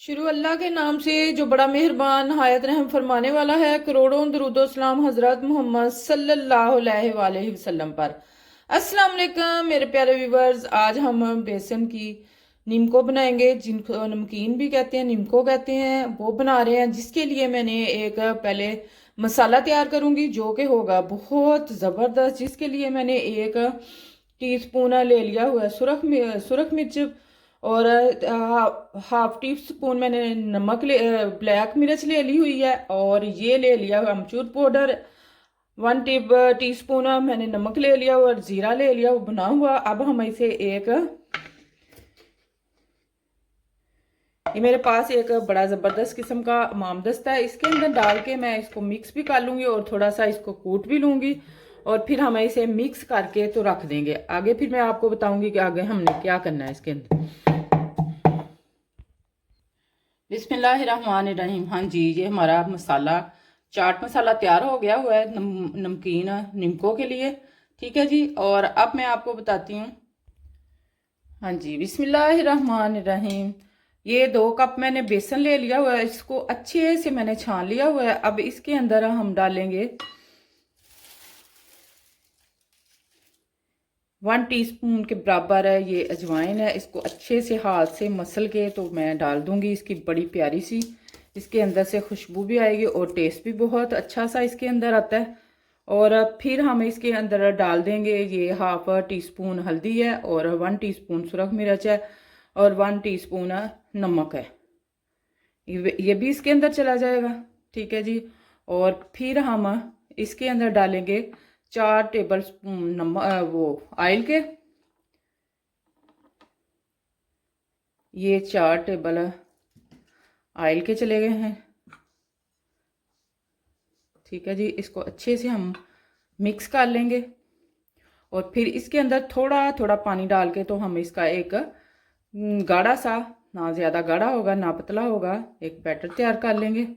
शुरू अल्लाह के नाम से जो बड़ा मेहरबान हायत रहम फरमाने वाला है। करोड़ों दरूदो सलाम हजरत मोहम्मद सल्लल्लाहु अलैहि वसल्लम पर। अस्सलाम वालेकुम मेरे प्यारे व्यूवर्स, आज हम बेसन की नीमको बनाएंगे, जिनको नमकीन भी कहते हैं, नीमको कहते हैं, वो बना रहे हैं। जिसके लिए मैंने एक पहले मसाला तैयार करूंगी जो कि होगा बहुत ज़बरदस्त। जिसके लिए मैंने एक टीस्पून ले लिया हुआ है सुरख मिर्च, और हाफ टी स्पून मैंने ब्लैक मिर्च ले ली हुई है, और ये ले लिया हुआ अमचूर पाउडर। टी स्पून मैंने नमक ले लिया और जीरा ले लिया वो बना हुआ। अब हम इसे ये मेरे पास एक बड़ा ज़बरदस्त किस्म का मामदस्ता है, इसके अंदर डाल के मैं इसको मिक्स भी कर लूँगी और थोड़ा सा इसको कूट भी लूँगी, और फिर हम इसे मिक्स करके तो रख देंगे। आगे फिर मैं आपको बताऊँगी कि आगे हमने क्या करना है इसके अंदर। बिस्मिल्लाहिर्रहमानिर्रहीम। हाँ जी, ये हमारा मसाला चाट मसाला तैयार हो गया हुआ है नमकीन नीमको के लिए। ठीक है जी, और अब मैं आपको बताती हूँ। हाँ जी, बिस्मिल्लाहिर्रहमानिर्रहीम। ये 2 कप मैंने बेसन ले लिया हुआ है, इसको अच्छे से मैंने छान लिया हुआ है। अब इसके अंदर हम डालेंगे 1 टीस्पून के बराबर है ये अजवाइन है। इसको अच्छे से हाथ से मसल के तो मैं डाल दूंगी। इसकी बड़ी प्यारी सी इसके अंदर से खुशबू भी आएगी और टेस्ट भी बहुत अच्छा सा इसके अंदर आता है। और फिर हम इसके अंदर डाल देंगे ये हाफ टी स्पून हल्दी है, और 1 टीस्पून सुरख मिर्च है, और 1 टीस्पून नमक है। ये भी इसके अंदर चला जाएगा। ठीक है जी, और फिर हम इसके अंदर डालेंगे 4 टेबल स्पून नमक वो ऑयल के। ये 4 टेबल ऑयल के चले गए हैं। ठीक है जी, इसको अच्छे से हम मिक्स कर लेंगे, और फिर इसके अंदर थोड़ा थोड़ा पानी डाल के तो हम इसका एक गाढ़ा सा, ना ज़्यादा गाढ़ा होगा ना पतला होगा, एक बैटर तैयार कर लेंगे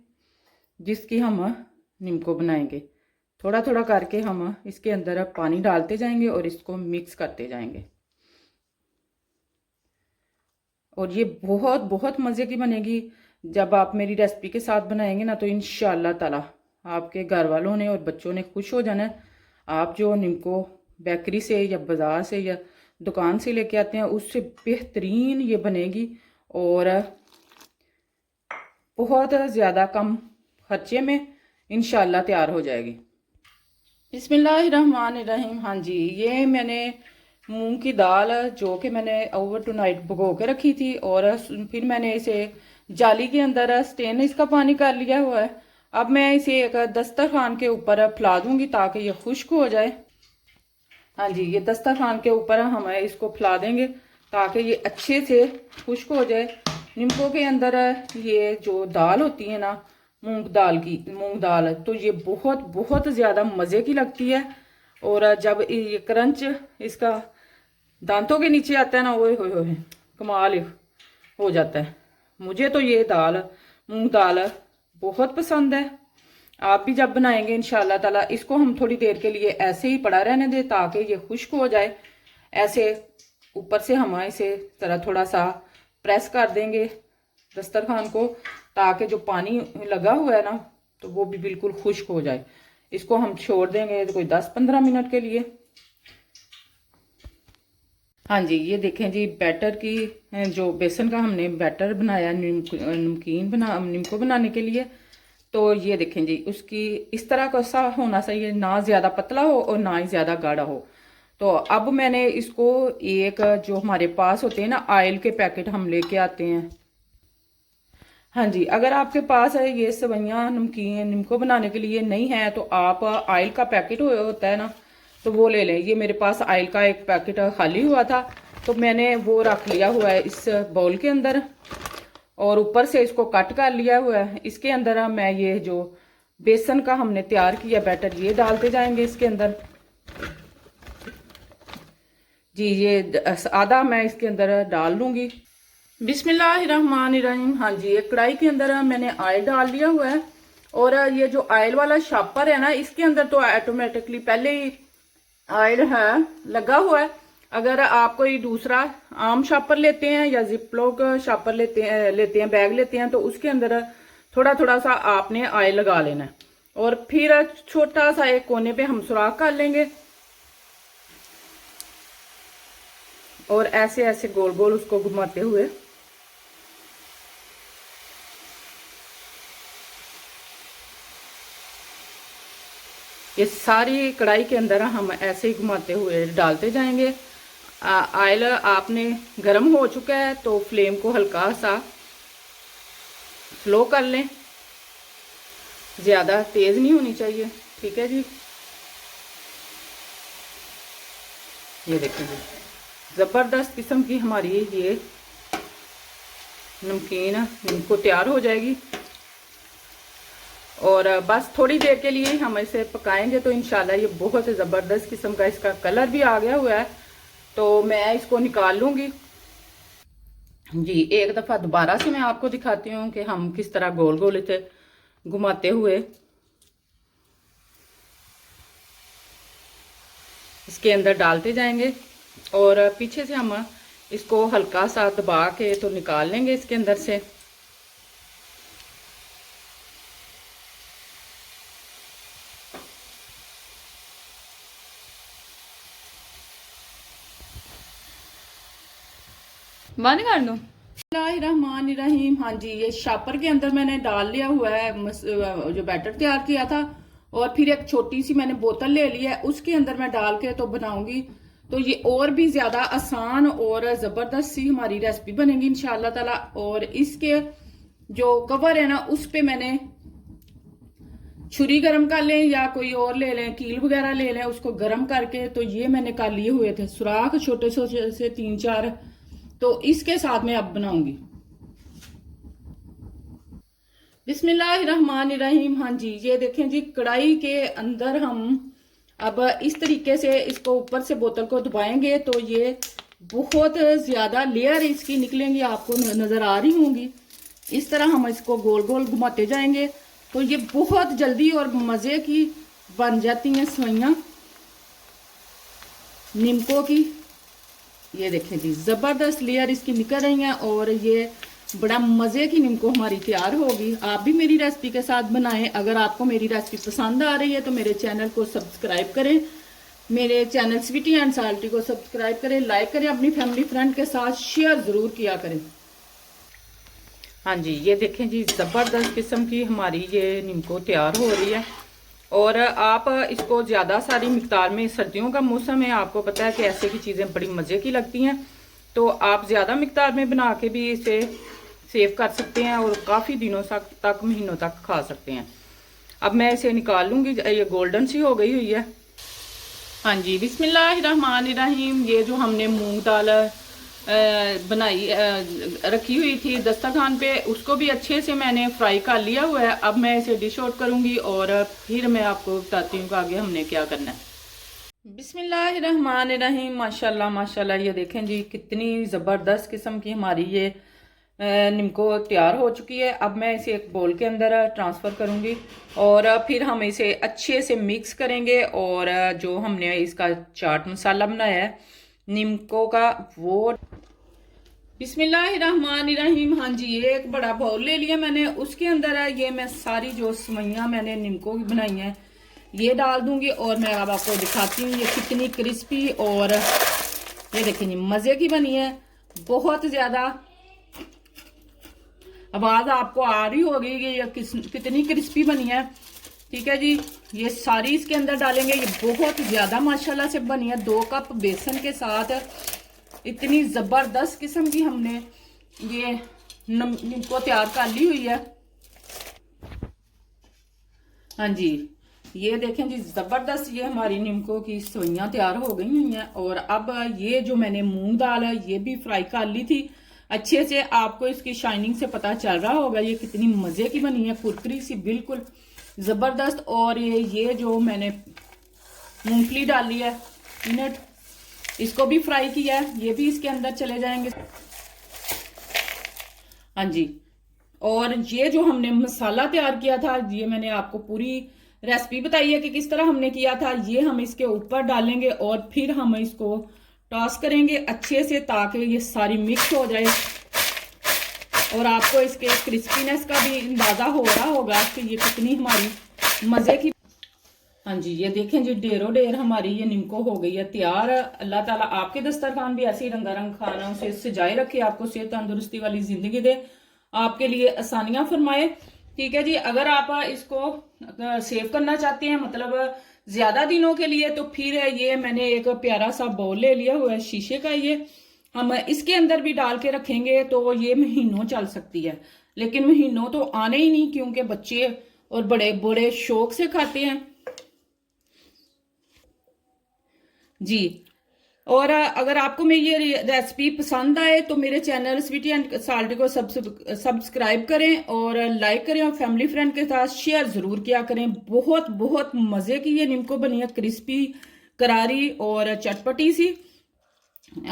जिसकी हम नीमको बनाएंगे। थोड़ा थोड़ा करके हम इसके अंदर पानी डालते जाएंगे और इसको मिक्स करते जाएंगे। और ये बहुत बहुत मज़े की बनेगी। जब आप मेरी रेसिपी के साथ बनाएंगे ना तो इंशाल्लाह ताला आपके घर वालों ने और बच्चों ने खुश हो जाना है। आप जो नीमको बेकरी से या बाज़ार से या दुकान से लेके आते हैं उससे बेहतरीन ये बनेगी, और बहुत ज़्यादा कम खर्चे में इंशाल्लाह तैयार हो जाएगी। बिस्मिल्लाहिर्रहमानिर्रहीम। हाँ जी, ये मैंने मूंग की दाल जो कि मैंने ओवर टू नाइट भिगो के रखी थी, और फिर मैंने इसे जाली के अंदर स्टेन इसका पानी कर लिया हुआ है। अब मैं इसे एक दस्तरखान के ऊपर फैला दूंगी ताकि ये खुश्क हो जाए। हाँ जी, ये दस्तरखान के ऊपर हम इसको फैला देंगे ताकि ये अच्छे से खुश्क हो जाए। नींबू के अंदर ये जो दाल होती है ना, मूंग दाल, तो ये बहुत बहुत ज़्यादा मज़े की लगती है। और जब ये क्रंच इसका दांतों के नीचे आता है ना, ओए होए होए कमाल हो जाता है। मुझे तो ये मूंग दाल बहुत पसंद है। आप भी जब बनाएंगे इंशाल्लाह ताला इसको हम थोड़ी देर के लिए ऐसे ही पड़ा रहने दें ताकि ये खुश्क हो जाए। ऐसे ऊपर से हम इसे तरह थोड़ा सा प्रेस कर देंगे दस्तरखान को, ताकि जो पानी लगा हुआ है ना तो वो भी बिल्कुल खुश्क हो जाए। इसको हम छोड़ देंगे कोई 10-15 मिनट के लिए। हाँ जी, ये देखें जी, बैटर की जो बेसन का हमने बैटर बनाया नीमको बनाने के लिए, तो ये देखें जी, उसकी इस तरह का सा होना चाहिए, ना ज़्यादा पतला हो और ना ही ज़्यादा गाढ़ा हो। तो अब मैंने इसको एक जो हमारे पास होते हैं ना ऑयल के पैकेट हम लेके आते हैं। हाँ जी, अगर आपके पास है ये सेवइयाँ नमकीन नीमको बनाने के लिए नहीं है तो आप ऑयल का पैकेट होता है ना, तो वो ले लें। ये मेरे पास ऑयल का एक पैकेट खाली हुआ था तो मैंने वो रख लिया हुआ है इस बाउल के अंदर, और ऊपर से इसको कट कर लिया हुआ है। इसके अंदर मैं ये जो बेसन का हमने तैयार किया बैटर ये डालते जाएंगे इसके अंदर। जी, ये आधा मैं इसके अंदर डाल लूँगी। बिस्मिल्लाहिर्रहमानिर्रहीम। हाँ जी, एक कढ़ाई के अंदर मैंने ऑयल डाल लिया हुआ है, और ये जो ऑयल वाला शापर है ना इसके अंदर तो ऑटोमेटिकली पहले ही ऑयल है लगा हुआ है। अगर आप कोई दूसरा आम शापर लेते हैं या जिपलॉक शापर लेते हैं बैग लेते हैं, तो उसके अंदर थोड़ा थोड़ा सा आपने ऑयल लगा लेना है और फिर छोटा सा एक कोने पे हम सुराख कर लेंगे और ऐसे ऐसे गोल गोल उसको घुमाते हुए ये सारी कढ़ाई के अंदर हम ऐसे ही घुमाते हुए डालते जाएंगे। ऑयल आपने गर्म हो चुका है तो फ्लेम को हल्का सा स्लो कर लें, ज़्यादा तेज़ नहीं होनी चाहिए। ठीक है जी, ये देखिए जी, ज़बरदस्त किस्म की हमारी ये नमकीन इनको तैयार हो जाएगी। और बस थोड़ी देर के लिए हम इसे पकाएंगे तो इंशाल्लाह ये बहुत ज़बरदस्त किस्म का इसका कलर भी आ गया हुआ है, तो मैं इसको निकाल लूँगी जी। एक दफ़ा दोबारा से मैं आपको दिखाती हूँ कि हम किस तरह गोल गोल इसे घुमाते हुए इसके अंदर डालते जाएंगे और पीछे से हम इसको हल्का सा दबा के तो निकाल लेंगे इसके अंदर से। बंद कर दो। बिस्मिल्लाहिर्रहमानिर्रहीम। हाँ जी, ये शापर के अंदर मैंने डाल लिया हुआ है जो बैटर तैयार किया था, और फिर एक छोटी सी मैंने बोतल ले ली है, उसके अंदर मैं डाल के तो बनाऊंगी तो ये और भी ज्यादा आसान और जबरदस्त सी हमारी रेसिपी बनेगी इंशाल्लाह ताला। और इसके जो कवर है ना, उस पे मैंने छुरी गरम कर लें या कोई और ले लें, कील वगैरह ले लें, उसको गरम करके तो ये मैंने कर लिए हुए थे सुराख छोटे छोटे से 3-4, तो इसके साथ में अब बनाऊंगी। बिस्मिल्लाहिर्रहमानिर्रहीम। हाँ जी, ये देखें जी, कढ़ाई के अंदर हम अब इस तरीके से इसको ऊपर से बोतल को दबाएंगे तो ये बहुत ज्यादा लेयर इसकी निकलेंगी, आपको नजर आ रही होंगी। इस तरह हम इसको गोल गोल घुमाते जाएंगे तो ये बहुत जल्दी और मजे की बन जाती हैं सवैयां निमको की। ये देखें जी, जबरदस्त लेयर इसकी निकल रही हैं और ये बड़ा मजे की निमको हमारी तैयार होगी। आप भी मेरी रेसिपी के साथ बनाएं। अगर आपको मेरी रेसिपी पसंद आ रही है तो मेरे चैनल को सब्सक्राइब करें, मेरे चैनल स्वीटी एंड साल्टी को सब्सक्राइब करें, लाइक करें, अपनी फैमिली फ्रेंड के साथ शेयर जरूर किया करें। हाँ जी, ये देखें जी, जबरदस्त किस्म की हमारी ये निमको तैयार हो रही है। और आप इसको ज़्यादा सारी मिकदार में, सर्दियों का मौसम है, आपको पता है कि ऐसे की चीज़ें बड़ी मज़े की लगती हैं, तो आप ज़्यादा मिकदार में बना के भी इसे सेव कर सकते हैं और काफ़ी दिनों तक महीनों तक खा सकते हैं। अब मैं इसे निकाल लूँगी, ये गोल्डन सी हो गई हुई है। हाँ जी, बिस्मिल्लाहिर्रहमानिर्रहीम। ये जो हमने मूंग दाल बनाई रखी हुई थी दस्तरखान पे, उसको भी अच्छे से मैंने फ्राई कर लिया हुआ है। अब मैं इसे डिश आउट करूंगी और फिर मैं आपको बताती हूँ कि आगे हमने क्या करना है। बिस्मिल्लाहिर्रहमानिर्रहीम। माशाल्लाह माशाल्लाह, ये देखें जी, कितनी ज़बरदस्त किस्म की हमारी ये निमको तैयार हो चुकी है। अब मैं इसे एक बोल के अंदर ट्रांसफ़र करूंगी और फिर हम इसे अच्छे से मिक्स करेंगे और जो हमने इसका चाट मसाला बनाया है निमको का, वो बिस्मिल्लाहिर्रहमानिर्रहीम। हाँ जी, ये एक बड़ा बाउल ले लिया मैंने, उसके अंदर है ये मैं सारी जो सवैयां मैंने निमको की बनाई हैं ये डाल दूंगी और मैं अब आपको दिखाती हूँ ये कितनी क्रिस्पी और ये देखिए मजे की बनी है। बहुत ज्यादा आवाज आपको आ रही होगी कि ये कितनी क्रिस्पी बनी है। ठीक है जी, ये सारी इसके अंदर डालेंगे। ये बहुत ज्यादा माशाल्लाह से बनी है। 2 कप बेसन के साथ इतनी जबरदस्त किस्म की हमने ये निमको तैयार कर ली हुई है। हाँ जी, ये देखें जी, जबरदस्त ये हमारी निमको की सवैयां तैयार हो गई हुई हैं। और अब ये जो मैंने मूंग दाल है ये भी फ्राई कर ली थी अच्छे से, आपको इसकी शाइनिंग से पता चल रहा होगा ये कितनी मजे की बनी है, कुरकुरी सी बिल्कुल जबरदस्त। और ये जो मैंने मूंगफली डाली है पीनट, इसको भी फ्राई किया है, ये भी इसके अंदर चले जाएंगे। हाँ जी, और ये जो हमने मसाला तैयार किया था, ये मैंने आपको पूरी रेसिपी बताई है कि किस तरह हमने किया था, ये हम इसके ऊपर डालेंगे और फिर हम इसको टॉस करेंगे अच्छे से ताकि ये सारी मिक्स हो जाए और आपको इसके क्रिस्पीनेस का भी अंदाजा हो रहा होगा कि ये कितनी हमारी मजे की। हाँ जी, ये देखें जी, ढेरों ढेर हमारी ये निम्को हो गई है तैयार। अल्लाह ताला आपके दस्तरखान भी ऐसे ही रंगारंग खानों से सजाए रखे, आपको सेहत तंदुरुस्ती वाली जिंदगी दे, आपके लिए आसानियां फरमाए। ठीक है जी, अगर आप इसको सेव करना चाहते हैं मतलब ज्यादा दिनों के लिए, तो फिर ये मैंने एक प्यारा सा बाउल ले लिया हुआ है शीशे का। ये हम इसके अंदर भी डाल के रखेंगे तो ये महीनों चल सकती है, लेकिन महीनों तो आने ही नहीं क्योंकि बच्चे और बड़े बड़े शौक से खाते हैं जी। और अगर आपको मेरी ये रेसिपी पसंद आए तो मेरे चैनल स्वीटी एंड साल्टी को सब्सक्राइब करें और लाइक करें और फैमिली फ्रेंड के साथ शेयर जरूर किया करें। बहुत बहुत मजे की ये निम्को बनी है, क्रिस्पी, करारी और चटपटी सी।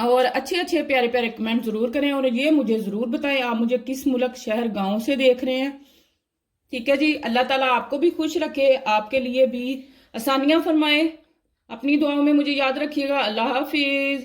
और अच्छे अच्छे प्यारे प्यारे कमेंट जरूर करें और ये मुझे जरूर बताएं आप मुझे किस मुल्क, शहर, गांव से देख रहे हैं। ठीक है जी, अल्लाह ताला आपको भी खुश रखे, आपके लिए भी आसानियां फरमाए। अपनी दुआओं में मुझे याद रखिएगा। अल्लाह हाफिज।